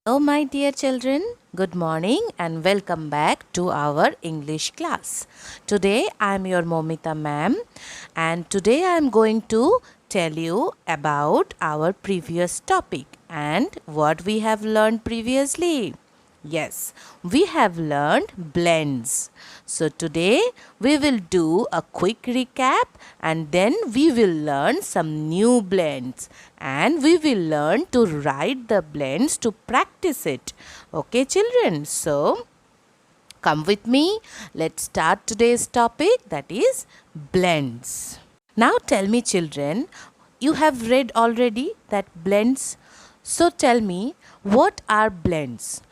Hello, my dear children. Good morning and welcome back to our English class. Today I am your Momita ma'am, and today I am going to tell you about our previous topic and what we have learned previously. Yes, we have learned blends. So today we will do a quick recap and then we will learn some new blends and we will learn to write the blends to practice it. Okay, children? So come with me. Let's start today's topic, that is blends. Now tell me, children, you have read already that blends. So tell me, what are blends?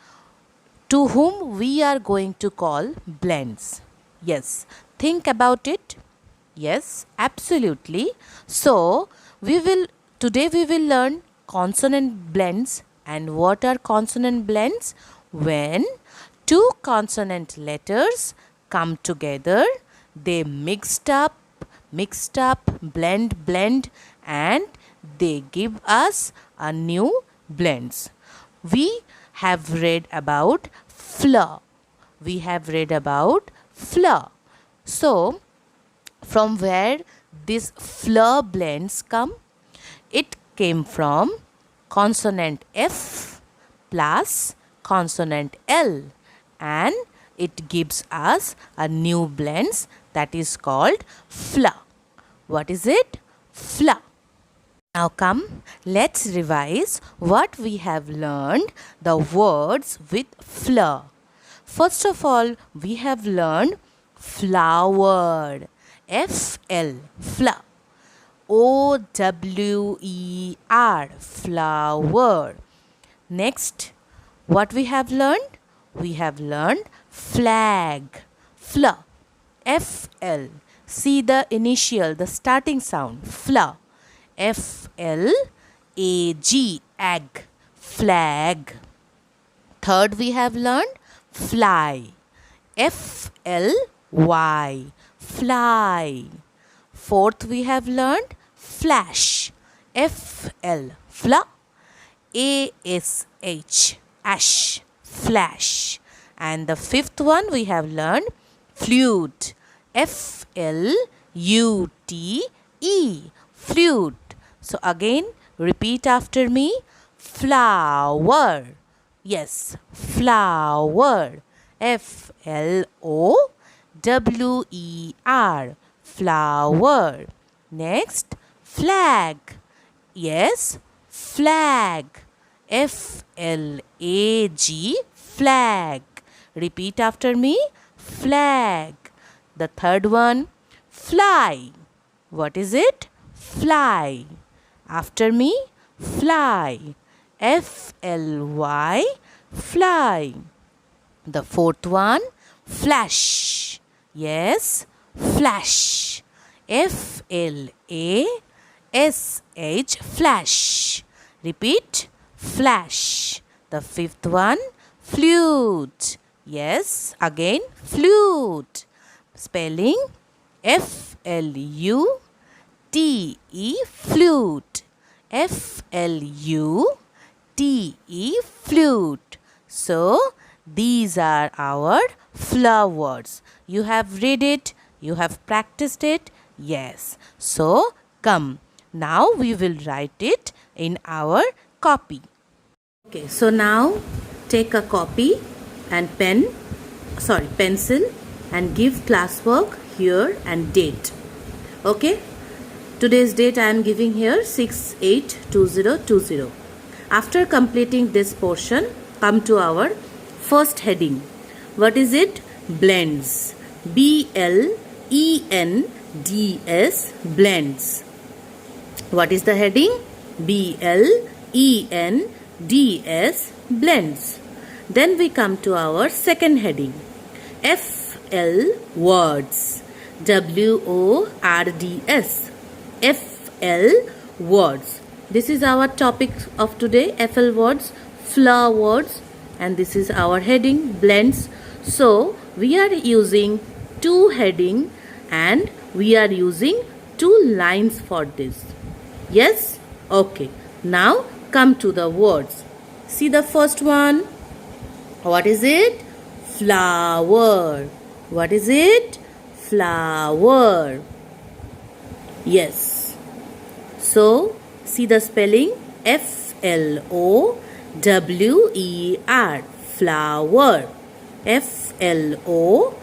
To whom we are going to call blends. Yes, think about it. Yes, absolutely. So, today we will learn consonant blends. And what are consonant blends? When two consonant letters come together, they mixed up, blend, and they give us a new blends. We have read about fleur. We have read about fleur. So, from where these fleur blends come? It came from consonant F plus consonant L, and it gives us a new blends that is called fleur. What is it? Fleur. Now come, let's revise what we have learned, the words with fleur. First of all, we have learned flower, F-L, fleur. O-W-E-R, flower. Next, what we have learned? We have learned flag, fleur, F-L. See the initial, the starting sound, fleur. F-L-A-G, ag, flag. Third, we have learned fly, F-L-Y, fly. Fourth, we have learned flash, F-L, fla, A-S-H, ash, flash. And the fifth one, we have learned flute, F-L-U-T-E, flute. So again, repeat after me. Flower. Yes, flower. F-L-O-W-E-R. Flower. Next, flag. Yes, flag. F-L-A-G. Flag. Repeat after me. Flag. The third one, fly. What is it? Fly. After me, fly. F-L-Y, fly. The fourth one, flash. Yes, flash. F-L-A-S-H, flash. Repeat, flash. The fifth one, flute. Yes, again, flute. Spelling F-L-U-T-E, flute. F-L-U-T-E, flute. So, these are our fleur words. You have read it, you have practiced it. Yes. So, come. Now we will write it in our copy. Okay, so now take a copy and pencil and give classwork here and date. Okay, today's date I am giving here 6/8/2020. After completing this portion, come to our first heading. What is it? Blends. B-L-E-N-D-S, blends. What is the heading? B-L-E-N-D-S, blends. Then we come to our second heading. F-L, words. W-O-R-D-S. F-L, words. This is our topic of today, F-L words, fleur words, and this is our heading, blends. So, we are using two heading and we are using two lines for this. Yes? Okay. Now, come to the words. See the first one. What is it? Flower. What is it? Flower. Yes. So, see the spelling. Flower. Flower. Flower.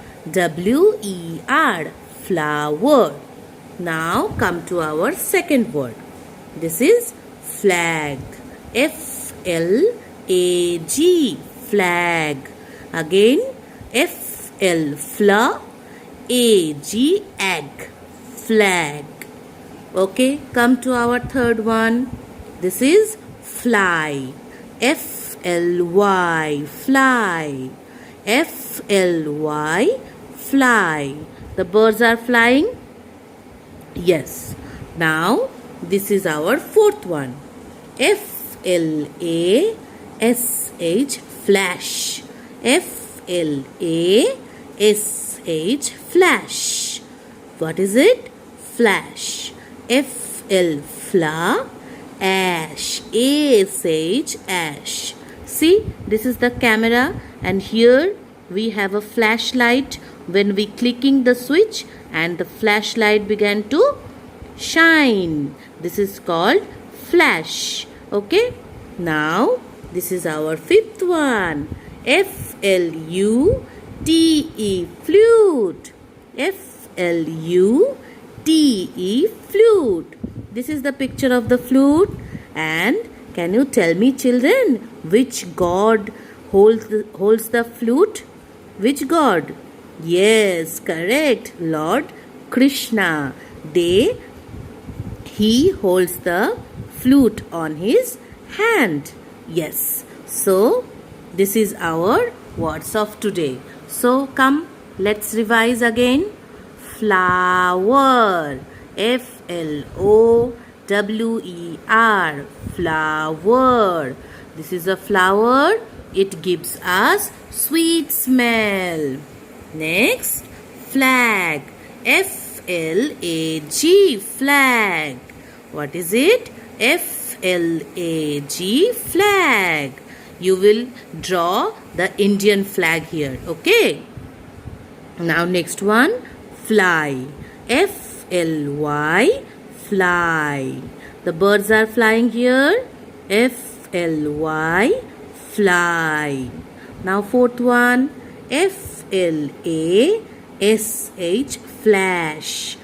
Flower. Now come to our second word. This is flag. Flag. Flag. Again, flag. Egg. Flag. Okay, come to our third one. This is fly. Fly. Fly. Fly. Fly. The birds are flying. Yes. Now, this is our fourth one. Flash. Flash. Flash. Flash. What is it? Flash. Fla. Ash. Ash. See, this is the camera, and here we have a flashlight. When we clicking the switch, and the flashlight began to shine. This is called flash. Okay. Now this is our fifth one. Flute. Flute. Flute. Flute. This is the picture of the flute. And can you tell me, children, which god holds the flute? Which god? Yes, correct. Lord Krishna. He holds the flute on his hand. Yes. So, this is our words of today. So, come, let's revise again. Flower. Flower. Flower. This is a flower. It gives us sweet smell. Next, flag. Flag. Flag. What is it? Flag. Flag. You will draw the Indian flag here. Okay. Now next one, fly. Fly. Fly. The birds are flying here. Fly. Fly. Now fourth one, Flash. Flash.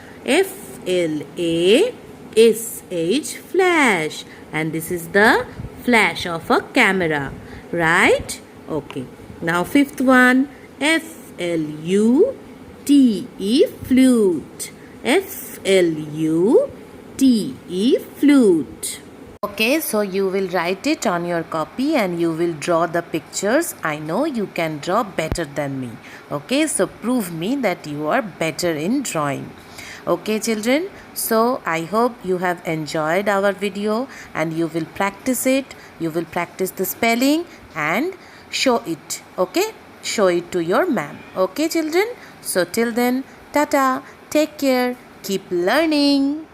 Flash. Flash. And this is the flash of a camera. Right? Okay. Now fifth one, Flute. Flute. Flute. Okay, so you will write it on your copy and you will draw the pictures. I know you can draw better than me. Okay, so prove me that you are better in drawing. Okay, children, so I hope you have enjoyed our video and you will practice it. You will practice the spelling and show it. Okay, show it to your ma'am. Okay, children, so till then, tata, take care, keep learning.